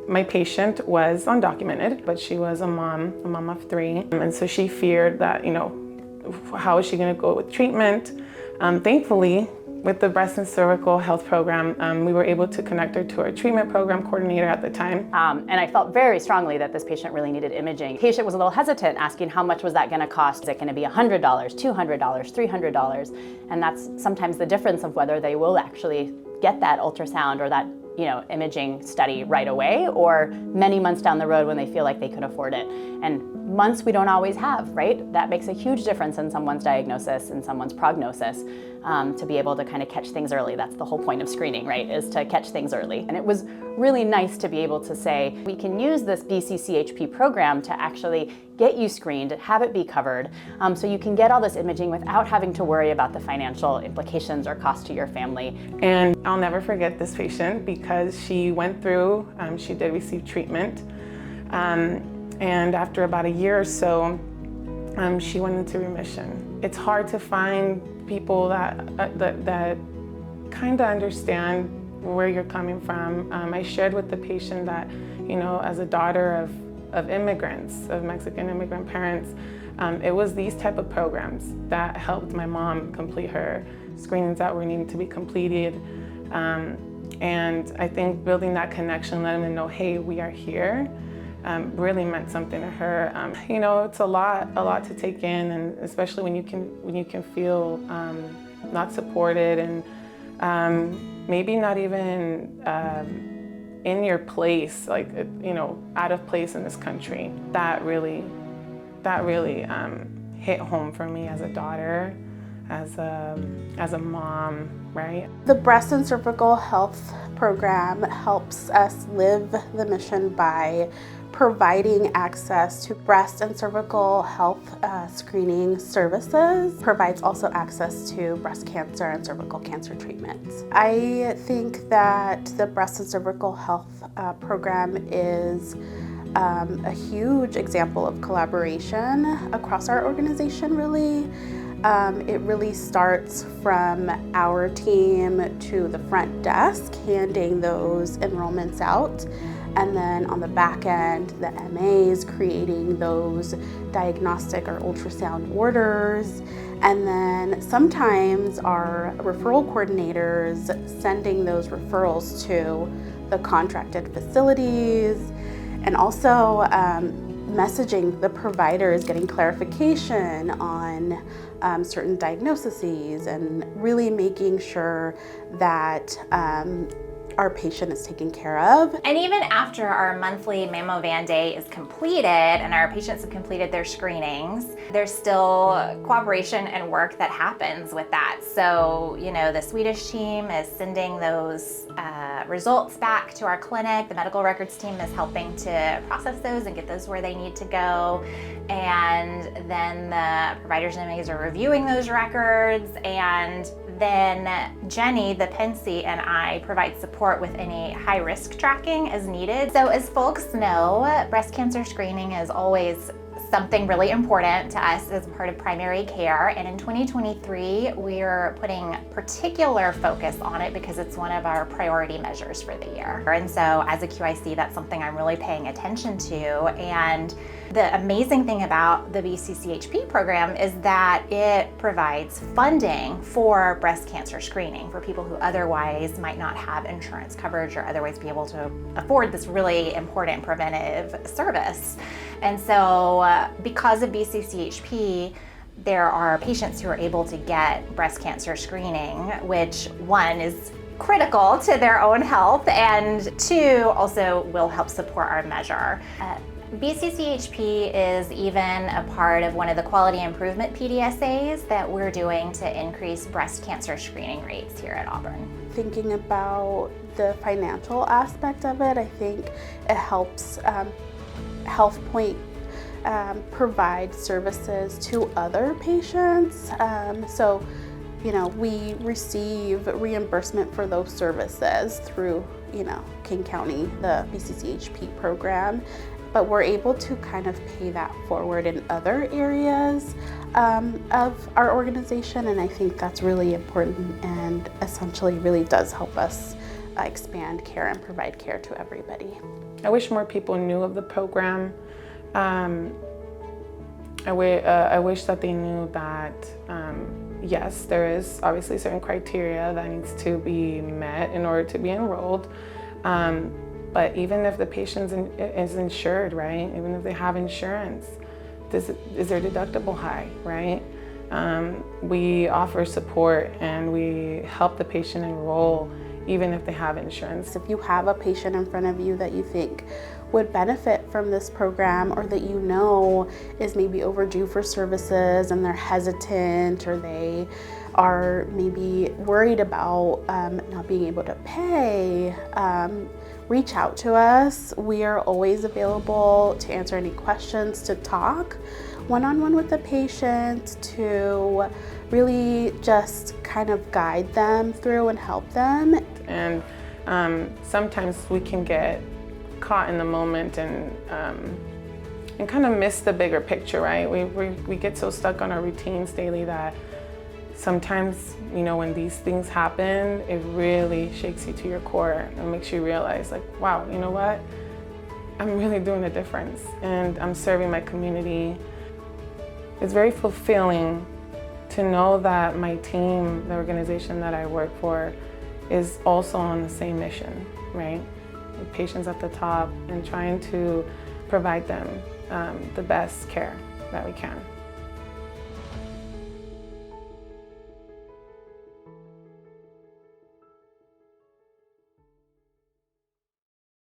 My patient was undocumented, but she was a mom of 3. And so she feared that, how is she gonna go with treatment? Thankfully, with the breast and cervical health program, we were able to connect her to our treatment program coordinator at the time. And I felt very strongly that this patient really needed imaging. The patient was a little hesitant, asking how much was that gonna cost? Is it gonna be $100, $200, $300? And that's sometimes the difference of whether they will actually get that ultrasound or that imaging study right away, or many months down the road when they feel like they could afford it. And months we don't always have, right? That makes a huge difference in someone's diagnosis and someone's prognosis, to be able to kind of catch things early. That's the whole point of screening, right? Is to catch things early. And it was really nice to be able to say, we can use this BCCHP program to actually get you screened, have it be covered, so you can get all this imaging without having to worry about the financial implications or cost to your family. And I'll never forget this patient because she went through, she did receive treatment, and after about a year or so, she went into remission. It's hard to find people that kind of understand where you're coming from. I shared with the patient that, as a daughter of immigrants, of Mexican immigrant parents, it was these type of programs that helped my mom complete her screenings that were needing to be completed. And I think building that connection, letting them know, hey, we are here, really meant something to her. It's a lot to take in, and especially when you can feel not supported and maybe not even in your place, like out of place in this country. That really hit home for me as a daughter, as a mom, right? The breast and cervical health program helps us live the mission by providing access to breast and cervical health screening services, provides also access to breast cancer and cervical cancer treatments. I think that the breast and cervical health program is a huge example of collaboration across our organization, really. It really starts from our team to the front desk, handing those enrollments out. And then on the back end, the MAs creating those diagnostic or ultrasound orders. And then sometimes our referral coordinators sending those referrals to the contracted facilities, and also messaging the providers, getting clarification on certain diagnoses, and really making sure that our patient is taken care of. And even after our monthly Mammovan Day is completed and our patients have completed their screenings, there's still cooperation and work that happens with that. So, the Swedish team is sending those results back to our clinic. The medical records team is helping to process those and get those where they need to go. And then the providers and MAs are reviewing those records, and then Jenny, the Pensy, and I provide support with any high-risk tracking as needed. So as folks know, breast cancer screening is always something really important to us as part of primary care. And in 2023, we're putting particular focus on it because it's one of our priority measures for the year. And so as a QIC, that's something I'm really paying attention to. And the amazing thing about the BCCHP program is that it provides funding for breast cancer screening for people who otherwise might not have insurance coverage or otherwise be able to afford this really important preventive service. And so because of BCCHP, there are patients who are able to get breast cancer screening, which one is critical to their own health, and two, also will help support our measure. BCCHP is even a part of one of the quality improvement PDSAs that we're doing to increase breast cancer screening rates here at Auburn. Thinking about the financial aspect of it, I think it helps HealthPoint provide services to other patients. So, we receive reimbursement for those services through, King County, the BCCHP program, but we're able to kind of pay that forward in other areas of our organization, and I think that's really important and essentially really does help us expand care and provide care to everybody. I wish more people knew of the program. I wish that they knew that, yes, there is obviously certain criteria that needs to be met in order to be enrolled. But even if the patient is insured, right? Even if they have insurance, is their deductible high, right? We offer support and we help the patient enroll even if they have insurance. If you have a patient in front of you that you think would benefit from this program, or that you know is maybe overdue for services and they're hesitant, or they are maybe worried about not being able to pay, reach out to us. We are always available to answer any questions, to talk one-on-one with the patient, to really just kind of guide them through and help them. And sometimes we can get caught in the moment and kind of miss the bigger picture, right? We get so stuck on our routines daily that sometimes, you know, when these things happen, it really shakes you to your core and makes you realize, like, wow, you know what? I'm really doing a difference and I'm serving my community. It's very fulfilling to know that my team, the organization that I work for, is also on the same mission, right? With patients at the top and trying to provide them the best care that we can.